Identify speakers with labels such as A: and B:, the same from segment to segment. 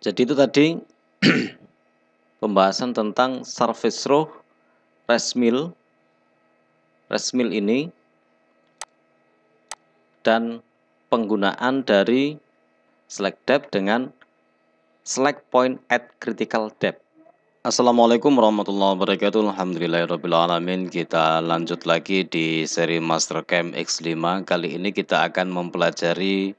A: Jadi itu tadi pembahasan tentang surface row, rest mill ini, dan penggunaan dari select depth dengan select point at critical depth. Assalamualaikum warahmatullahi wabarakatuh. Alhamdulillahirrabbilalamin. Kita lanjut lagi di seri Mastercam X5. Kali ini kita akan mempelajari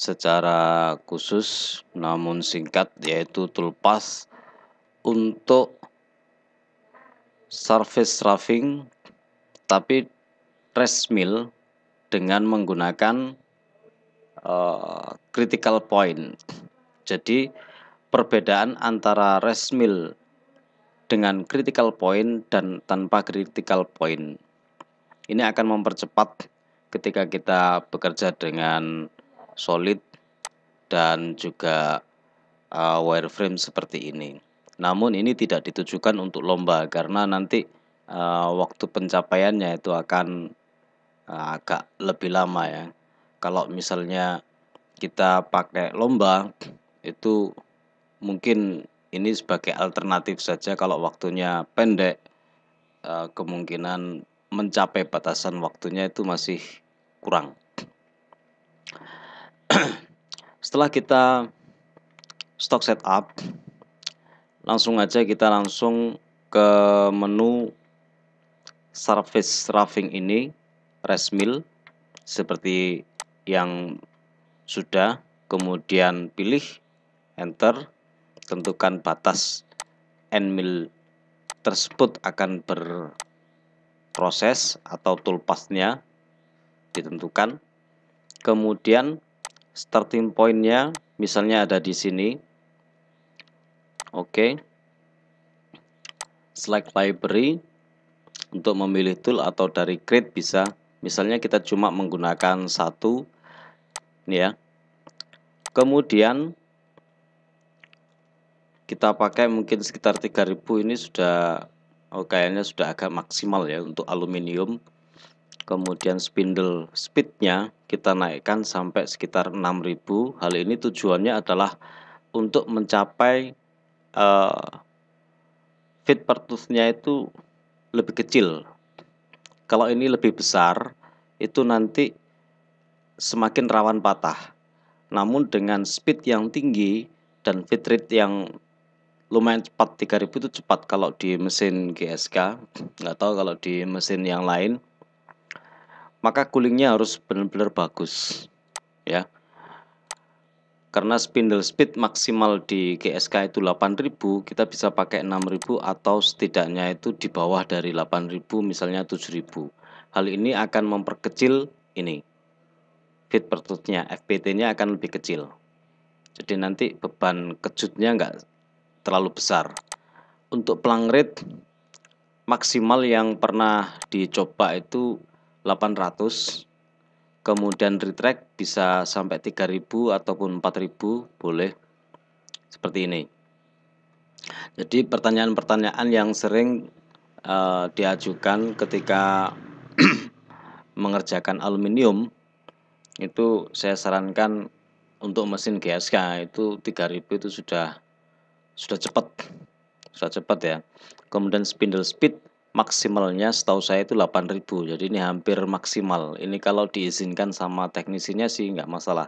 A: secara khusus namun singkat, yaitu toolpath untuk surface roughing tapi rest mill dengan menggunakan critical point. Jadi perbedaan antara rest mill dengan critical point dan tanpa critical point ini akan mempercepat ketika kita bekerja dengan solid dan juga wireframe seperti ini. Namun ini tidak ditujukan untuk lomba karena nanti waktu pencapaiannya itu akan agak lebih lama ya. Kalau misalnya kita pakai lomba itu mungkin ini sebagai alternatif saja. Kalau waktunya pendek, kemungkinan mencapai batasan waktunya itu masih kurang. Setelah kita stock setup, langsung aja kita langsung ke menu surface roughing ini, rest mill seperti yang sudah, kemudian pilih enter, tentukan batas end mill tersebut akan berproses atau toolpath-nya ditentukan. Kemudian starting point-nya misalnya ada di sini. Oke. Select library untuk memilih tool atau dari create bisa. Misalnya kita cuma menggunakan satu ini ya. Kemudian kita pakai mungkin sekitar 3000, ini sudah kayaknya sudah agak maksimal ya untuk aluminium. Kemudian spindle speednya kita naikkan sampai sekitar 6000. Hal ini tujuannya adalah untuk mencapai feet per tooth-nya itu lebih kecil. Kalau ini lebih besar itu nanti semakin rawan patah. Namun dengan speed yang tinggi dan feed rate yang lumayan cepat, 3000 itu cepat kalau di mesin GSK, nggak tahu kalau di mesin yang lain, maka coolingnya harus benar-benar bagus ya, karena spindle speed maksimal di GSK itu 8000, kita bisa pakai 6000 atau setidaknya itu di bawah dari 8000, misalnya 7000. Hal ini akan memperkecil ini feet per tooth-nya, FPT-nya akan lebih kecil, jadi nanti beban kejutnya nggak terlalu besar. Untuk plung rate maksimal yang pernah dicoba itu 800, kemudian retract bisa sampai 3000 ataupun 4000 boleh, seperti ini. Jadi pertanyaan-pertanyaan yang sering diajukan ketika mengerjakan aluminium itu saya sarankan untuk mesin GSK itu 3000 itu sudah cepat ya. Kemudian spindle speed maksimalnya setahu saya itu 8000, jadi ini hampir maksimal. Ini kalau diizinkan sama teknisinya sih nggak masalah,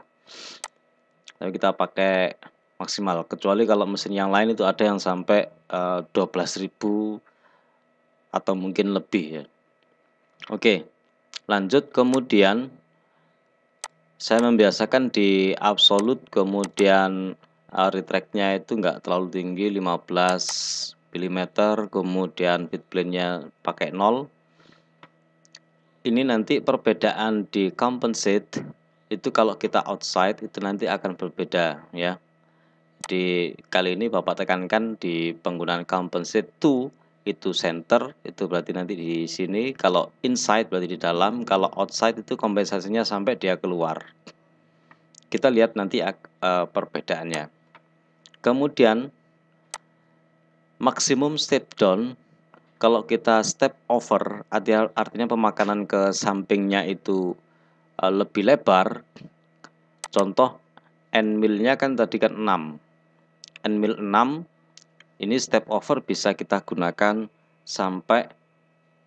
A: tapi kita pakai maksimal, kecuali kalau mesin yang lain itu ada yang sampai 12.000 atau mungkin lebih ya. Oke, lanjut. Kemudian saya membiasakan di absolute, kemudian retract-nya itu enggak terlalu tinggi, 15 mm, kemudian feed plane-nya pakai 0. Ini nanti perbedaan di compensate itu kalau kita outside itu nanti akan berbeda ya. Di kali ini Bapak tekankan di penggunaan compensate to itu center, itu berarti nanti di sini. Kalau inside berarti di dalam, kalau outside itu kompensasinya sampai dia keluar. Kita lihat nanti perbedaannya. Kemudian maksimum step down, kalau kita step over artinya pemakanan ke sampingnya itu lebih lebar. Contoh end mill-nya kan tadi kan 6. N-mil 6, ini step over bisa kita gunakan sampai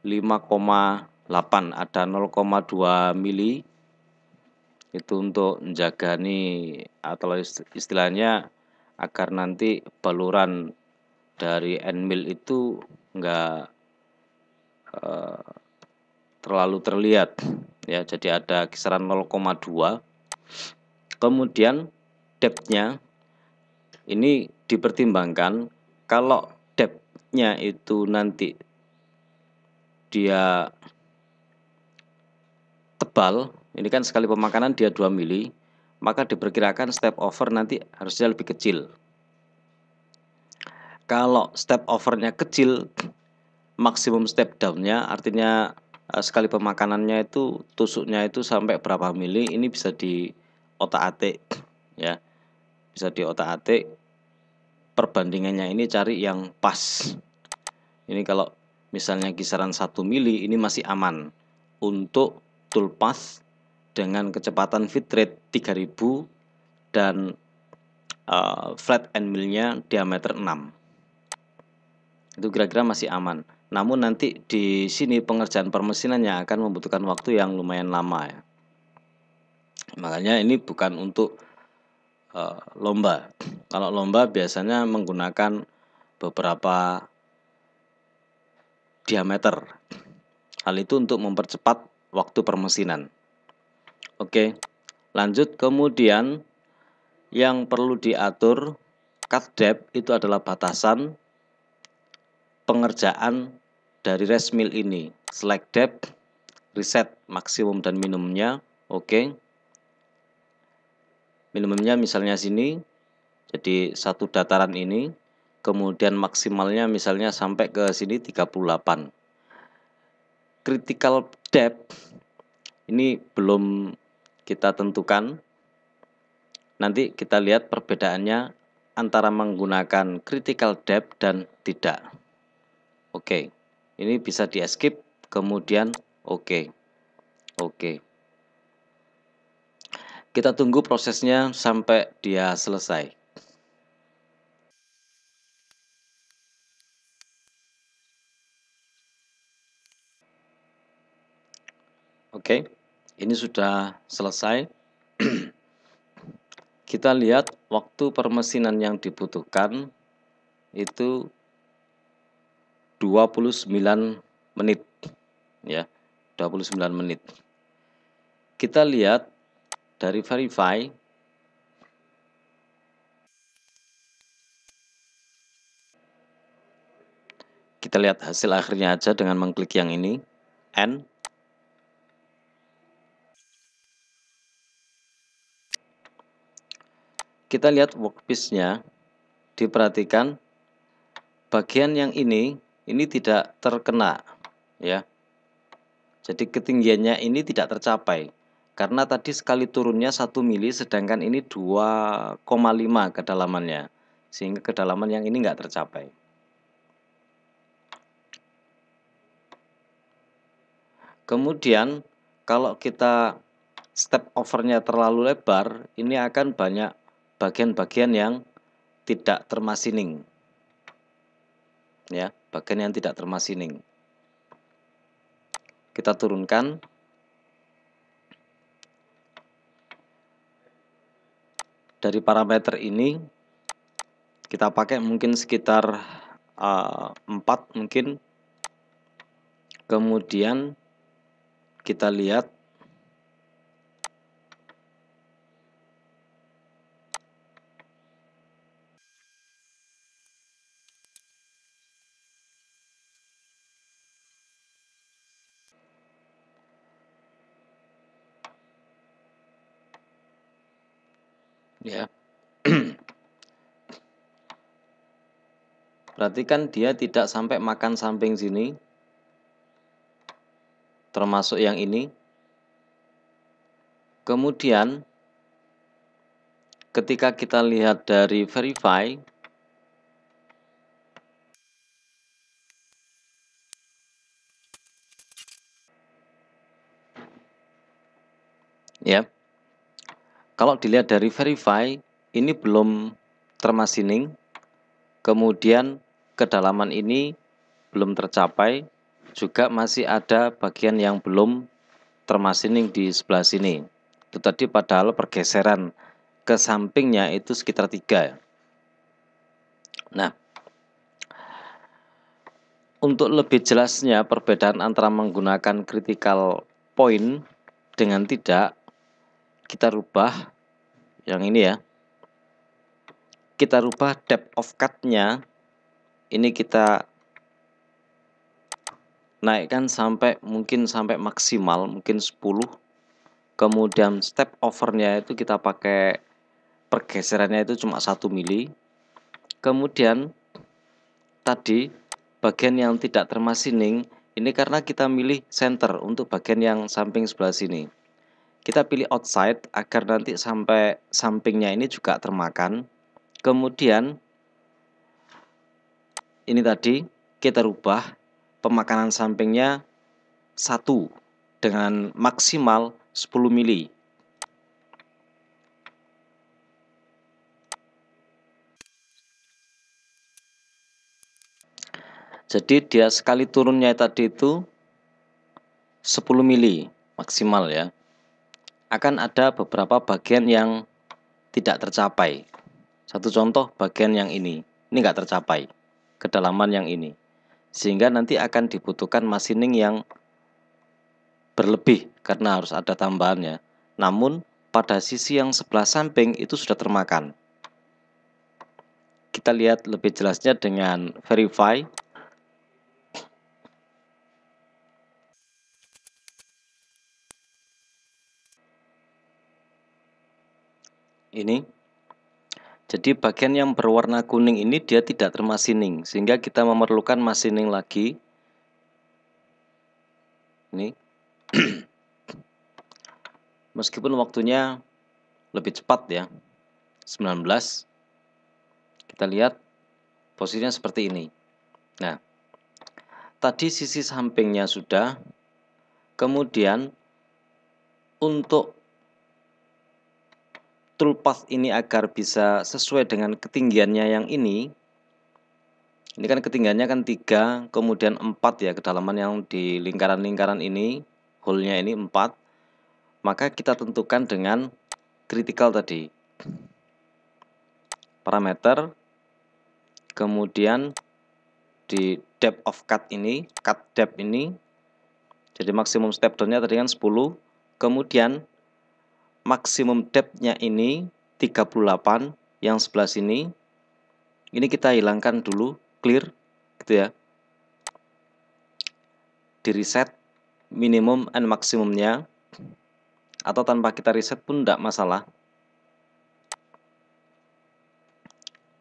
A: 5,8, ada 0,2 mili itu untuk menjaga nih, atau istilahnya agar nanti baluran dari N-mil itu enggak terlalu terlihat ya, jadi ada kisaran 0,2. Kemudian depth-nya ini dipertimbangkan, kalau depth-nya itu nanti dia tebal, ini kan sekali pemakanan dia 2 mili, maka diperkirakan step over nanti harusnya lebih kecil. Kalau step overnya kecil, maksimum step down-nya artinya sekali pemakanannya itu tusuknya itu sampai berapa mili, ini bisa di otak-atik ya. Bisa di otak-atik, perbandingannya ini cari yang pas. Ini kalau misalnya kisaran 1 mili ini masih aman untuk toolpath dengan kecepatan feed rate 3000 dan flat end millnya diameter 6. Itu kira-kira masih aman. Namun nanti di sini pengerjaan permesinannya akan membutuhkan waktu yang lumayan lama ya. Makanya ini bukan untuk lomba. Kalau lomba biasanya menggunakan beberapa diameter. Hal itu untuk mempercepat waktu permesinan. Oke, lanjut. Kemudian yang perlu diatur cut depth itu adalah batasan pengerjaan dari rest mill ini. Select depth, reset maksimum dan minimumnya. Oke. Minimumnya misalnya sini, jadi satu dataran ini, kemudian maksimalnya misalnya sampai ke sini 38. Critical depth ini belum kita tentukan. Nanti kita lihat perbedaannya antara menggunakan critical depth dan tidak. Oke, ini bisa di skip, kemudian oke. Kita tunggu prosesnya sampai dia selesai. Oke, ini sudah selesai. Kita lihat waktu permesinan yang dibutuhkan itu 29 menit ya, 29 menit. Kita lihat dari verify, kita lihat hasil akhirnya aja dengan mengklik yang ini, N. Kita lihat workpiece-nya, diperhatikan bagian yang ini tidak terkena ya. Jadi ketinggiannya ini tidak tercapai. Karena tadi sekali turunnya 1 mili, sedangkan ini 2,5 kedalamannya. Sehingga kedalaman yang ini enggak tercapai. Kemudian kalau kita step overnya terlalu lebar, ini akan banyak bagian-bagian yang tidak termasining. Ya, bagian yang tidak termasining. Kita turunkan. Dari parameter ini kita pakai mungkin sekitar 4 mungkin. Kemudian kita lihat ya. Perhatikan dia tidak sampai makan samping sini, termasuk yang ini. Kemudian ketika kita lihat dari verify, ya. Kalau dilihat dari verify, ini belum termasining kemudian kedalaman ini belum tercapai, juga masih ada bagian yang belum termasining di sebelah sini. Itu tadi padahal pergeseran ke sampingnya itu sekitar 3. Nah, untuk lebih jelasnya perbedaan antara menggunakan critical point dengan tidak, kita rubah yang ini ya. Kita rubah depth of cut-nya. Ini kita naikkan sampai mungkin sampai maksimal, mungkin 10. Kemudian step over-nya itu kita pakai pergeserannya itu cuma 1 mili. Kemudian tadi bagian yang tidak termasining ini karena kita milih center untuk bagian yang samping sebelah sini. Kita pilih outside agar nanti sampai sampingnya ini juga termakan. Kemudian ini tadi kita rubah pemakanan sampingnya 1 dengan maksimal 10 mili. Jadi dia sekali turunnya tadi itu 10 mili maksimal ya. Akan ada beberapa bagian yang tidak tercapai. Satu contoh bagian yang ini nggak tercapai, kedalaman yang ini. Sehingga nanti akan dibutuhkan machining yang berlebih karena harus ada tambahannya. Namun pada sisi yang sebelah samping itu sudah termakan. Kita lihat lebih jelasnya dengan verify. Ini. Jadi bagian yang berwarna kuning ini dia tidak termasining, sehingga kita memerlukan machining lagi. Ini. Meskipun waktunya lebih cepat ya. 19. Kita lihat posisinya seperti ini. Nah, tadi sisi sampingnya sudah. Kemudian untuk toolpath ini agar bisa sesuai dengan ketinggiannya yang ini kan ketinggiannya kan 3, kemudian 4 ya, kedalaman yang di lingkaran-lingkaran ini, hole-nya ini 4. Maka kita tentukan dengan critical tadi. Parameter, kemudian di depth of cut ini, cut depth ini, jadi maksimum step down-nya tadi kan 10, kemudian maksimum depth-nya ini 38, yang sebelah sini. Ini kita hilangkan dulu, clear, gitu ya. Di reset minimum and maksimumnya, atau tanpa kita reset pun tidak masalah.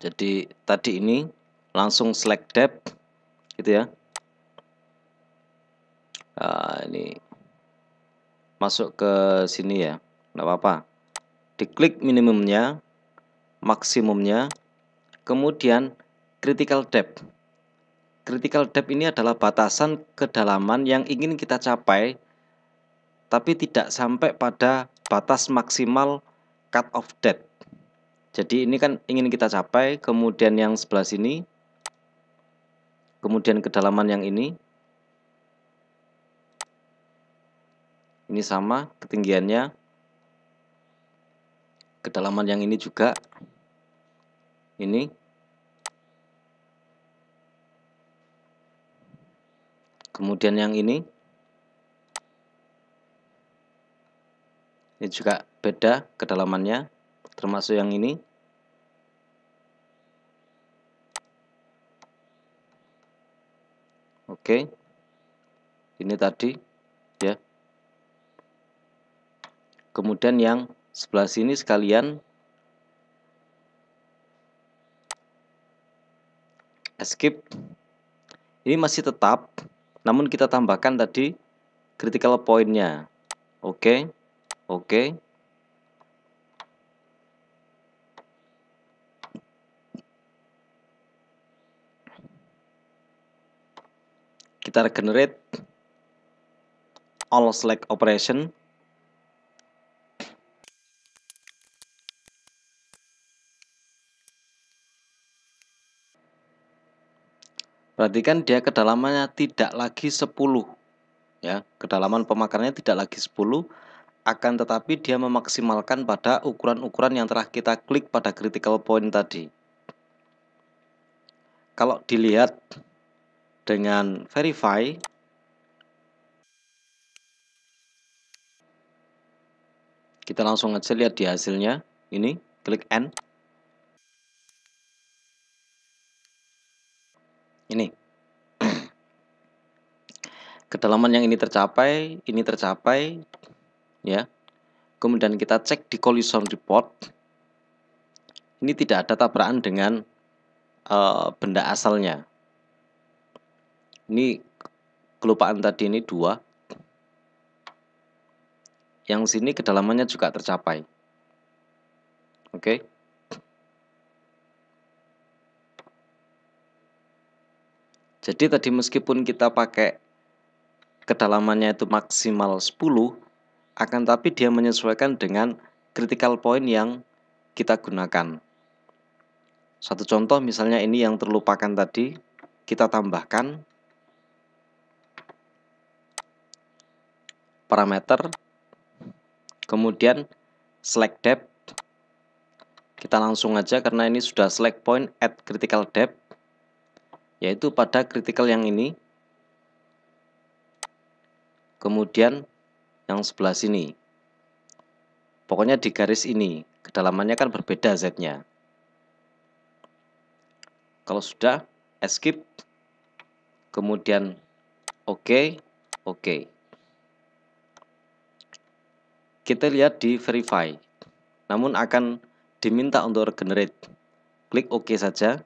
A: Jadi tadi ini langsung select depth, gitu ya. Ini masuk ke sini ya, nggak apa-apa. Diklik minimumnya, maksimumnya, kemudian critical depth. Critical depth ini adalah batasan kedalaman yang ingin kita capai, tapi tidak sampai pada batas maksimal cut off depth. Jadi ini kan ingin kita capai, kemudian yang sebelah sini, kemudian kedalaman yang ini sama ketinggiannya, kedalaman yang ini juga, ini, kemudian yang ini juga beda kedalamannya, termasuk yang ini. Oke, ini tadi ya. Kemudian yang sebelah sini sekalian escape. Ini masih tetap, namun kita tambahkan tadi critical point-nya. Oke. Oke. Kita regenerate all select operation. Perhatikan dia kedalamannya tidak lagi 10 ya. Kedalaman pemakarannya tidak lagi 10, akan tetapi dia memaksimalkan pada ukuran-ukuran yang telah kita klik pada critical point tadi. Kalau dilihat dengan verify, kita langsung aja lihat di hasilnya. Ini klik N. Ini kedalaman yang ini tercapai ya. Kemudian kita cek di collision report. Ini tidak ada tabrakan dengan benda asalnya. Ini kelupaan tadi ini 2. Yang sini kedalamannya juga tercapai. Oke. Jadi tadi meskipun kita pakai kedalamannya itu maksimal 10, akan tapi dia menyesuaikan dengan critical point yang kita gunakan. Satu contoh misalnya ini yang terlupakan tadi, kita tambahkan parameter, kemudian select depth. Kita langsung aja karena ini sudah select point at critical depth, yaitu pada critical yang ini, kemudian yang sebelah sini. Pokoknya di garis ini, kedalamannya kan berbeda Z-nya. Kalau sudah, escape, kemudian OK. Kita lihat di verify, namun akan diminta untuk regenerate. Klik OK saja,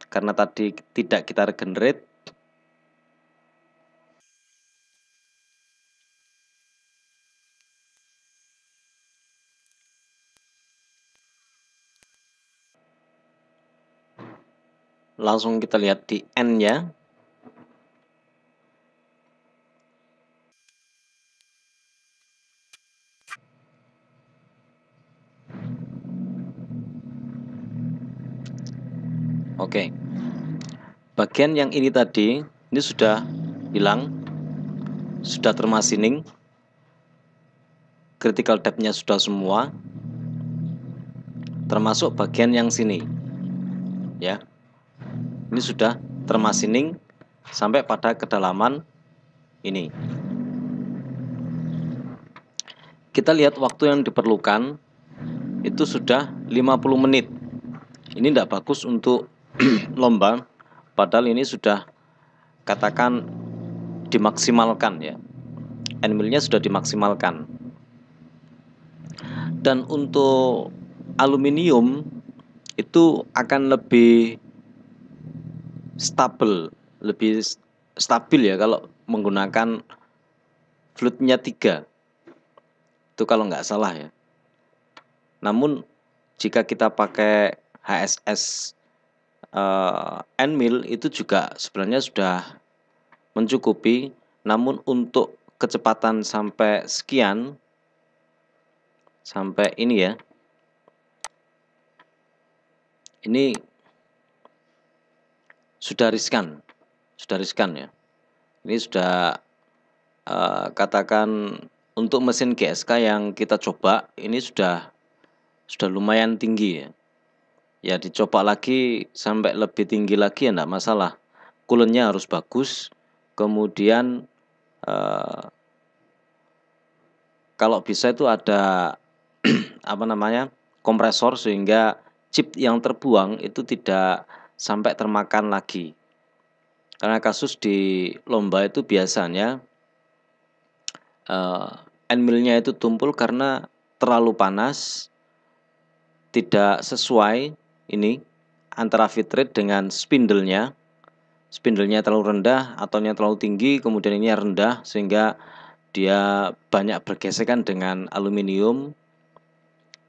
A: karena tadi tidak kita regenerate. Langsung kita lihat di N-nya. Oke. Bagian yang ini tadi, ini sudah hilang, sudah termasining, critical depth-nya sudah semua, termasuk bagian yang sini, ya. Ini sudah termasining sampai pada kedalaman ini. Kita lihat waktu yang diperlukan itu sudah 50 menit. Ini tidak bagus untuk lomba, padahal ini sudah katakan dimaksimalkan ya. N-millnya sudah dimaksimalkan. Dan untuk aluminium itu akan lebih stabil ya kalau menggunakan fluidnya 3. Itu kalau nggak salah ya. Namun jika kita pakai HSS N-mill itu juga sebenarnya sudah mencukupi, namun untuk kecepatan sampai sekian, sampai ini ya, ini sudah riskan ya. Ini sudah katakan untuk mesin GSK yang kita coba ini sudah lumayan tinggi ya. Ya dicoba lagi sampai lebih tinggi lagi ya enggak masalah. Coolant-nya harus bagus. Kemudian kalau bisa itu ada kompresor sehingga chip yang terbuang itu tidak sampai termakan lagi. Karena kasus di lomba itu biasanya N-millnya itu tumpul karena terlalu panas, tidak sesuai ini antara feed rate dengan spindle-nya. Spindle-nya terlalu rendah atau terlalu tinggi, kemudian ini rendah sehingga dia banyak bergesekan dengan aluminium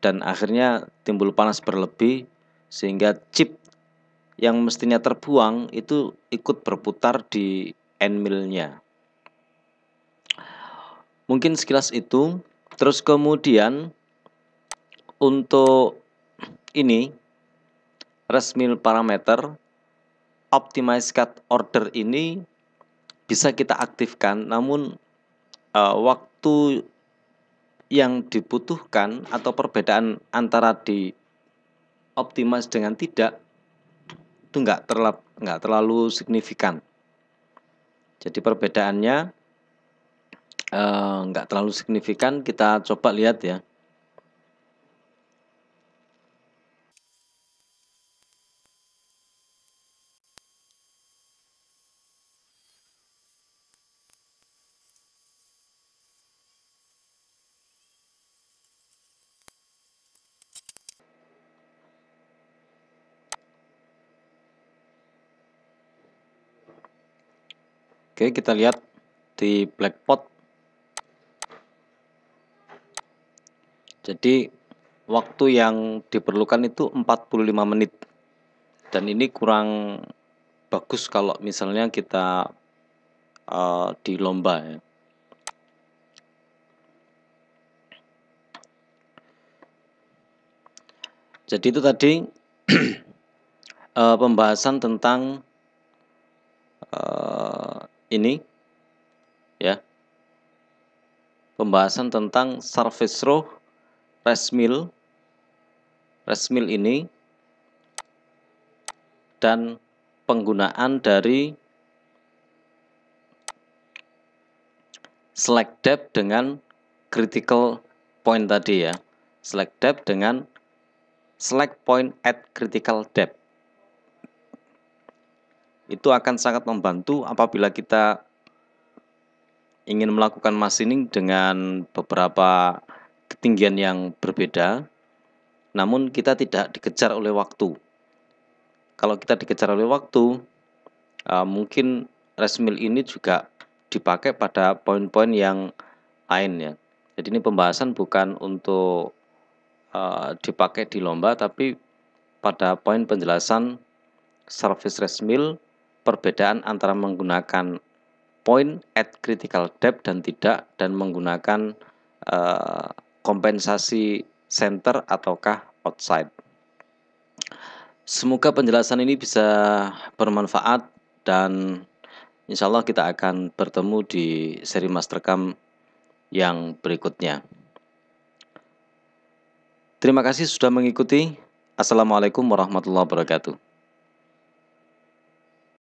A: dan akhirnya timbul panas berlebih sehingga chip yang mestinya terbuang itu ikut berputar di N-millnya. Mungkin sekilas itu. Terus kemudian untuk ini rest mill parameter optimize cut order ini bisa kita aktifkan, namun waktu yang dibutuhkan atau perbedaan antara di optimize dengan tidak itu nggak terlalu signifikan. Jadi perbedaannya nggak terlalu signifikan. Kita coba lihat ya. Oke, kita lihat di Blackpot. Jadi waktu yang diperlukan itu 45 menit. Dan ini kurang bagus kalau misalnya kita di lomba ya. Jadi itu tadi pembahasan tentang ini ya. Pembahasan tentang service row resmill ini dan penggunaan dari select depth dengan critical point tadi ya. Select depth dengan select point at critical depth. Itu akan sangat membantu apabila kita ingin melakukan machining dengan beberapa ketinggian yang berbeda, namun kita tidak dikejar oleh waktu. Kalau kita dikejar oleh waktu, mungkin resmill ini juga dipakai pada poin-poin yang lain ya. Jadi ini pembahasan bukan untuk dipakai di lomba, tapi pada poin penjelasan service resmill, perbedaan antara menggunakan point at critical depth dan tidak, dan menggunakan kompensasi center ataukah outside. Semoga penjelasan ini bisa bermanfaat dan insya Allah kita akan bertemu di seri Mastercam yang berikutnya. Terima kasih sudah mengikuti. Assalamualaikum warahmatullahi wabarakatuh.